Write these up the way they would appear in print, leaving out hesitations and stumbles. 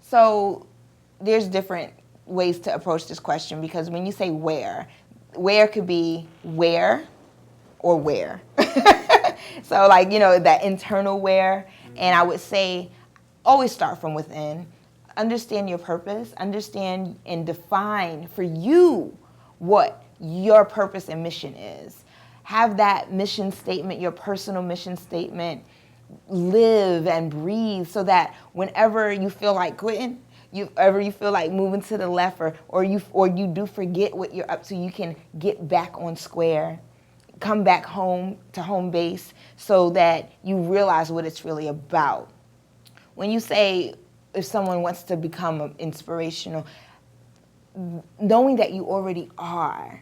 So there's different ways to approach this question, because when you say where could be where or where. So like, that internal where. And I would say always start from within. Understand your purpose. Understand and define for you what your purpose and mission is. Have that mission statement, your personal mission statement, live and breathe, so that whenever you feel like quitting, you feel like moving to the left, or you do forget what you're up to, you can get back on square, come back home to home base, so that you realize what it's really about. When you say, if someone wants to become inspirational, knowing that you already are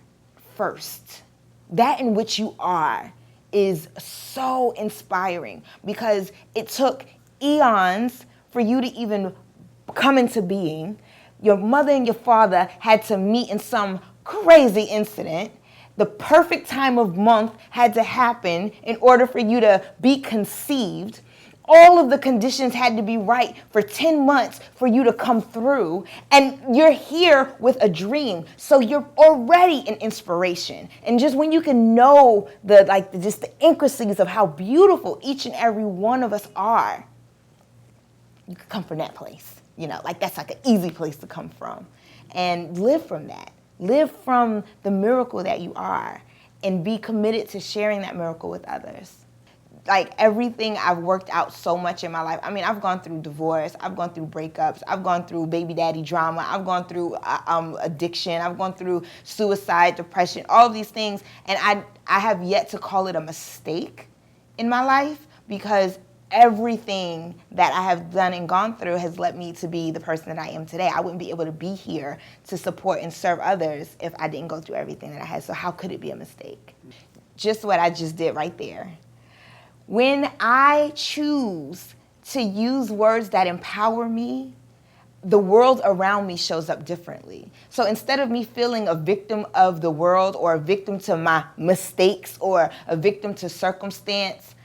first, that in which you are is so inspiring, because it took eons for you to even come into being. Your mother and your father had to meet in some crazy incident. The perfect time of month had to happen in order for you to be conceived. All of the conditions had to be right for 10 months for you to come through. And you're here with a dream. So you're already an inspiration. And just when you can know just the intricacies of how beautiful each and every one of us are, you can come from that place. That's like an easy place to come from. And live from that. Live from the miracle that you are, and be committed to sharing that miracle with others. Like everything I've worked out so much in my life. I mean, I've gone through divorce, I've gone through breakups, I've gone through baby daddy drama, I've gone through addiction, I've gone through suicide, depression, all of these things. And I have yet to call it a mistake in my life, because everything that I have done and gone through has led me to be the person that I am today. I wouldn't be able to be here to support and serve others if I didn't go through everything that I had. So how could it be a mistake? Just what I just did right there. When I choose to use words that empower me, the world around me shows up differently. So instead of me feeling a victim of the world, or a victim to my mistakes, or a victim to circumstance,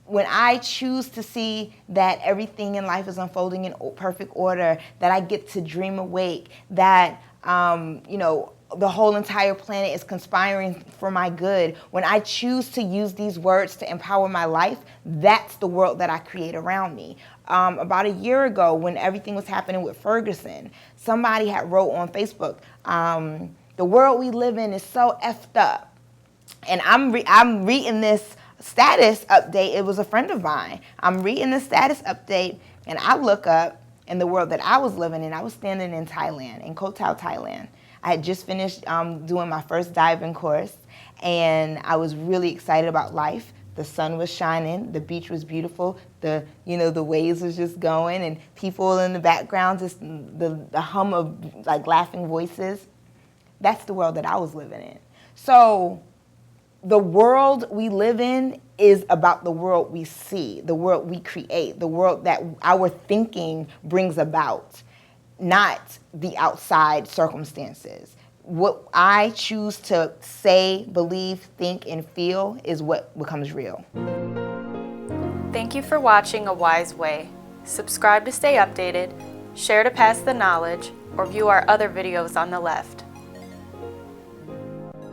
when I choose to see that everything in life is unfolding in perfect order, that I get to dream awake, that the whole entire planet is conspiring for my good, when I choose to use these words to empower my life, that's the world that I create around me. About a year ago, when everything was happening with Ferguson, somebody had wrote on Facebook, the world we live in is so effed up. And I'm reading this status update. It was a friend of mine. I'm reading the status update, and I look up, in the world that I was living in, I was standing in Thailand, in Koh Tao, Thailand. I had just finished doing my first diving course, and I was really excited about life. The sun was shining, the beach was beautiful, the waves was just going, and people in the background, just the hum of like laughing voices. That's the world that I was living in. So the world we live in is about the world we see, the world we create, the world that our thinking brings about, not the outside circumstances. What I choose to say, believe, think, and feel is what becomes real. Thank you for watching A Wise Way. Subscribe to stay updated, share to pass the knowledge, or view our other videos on the left.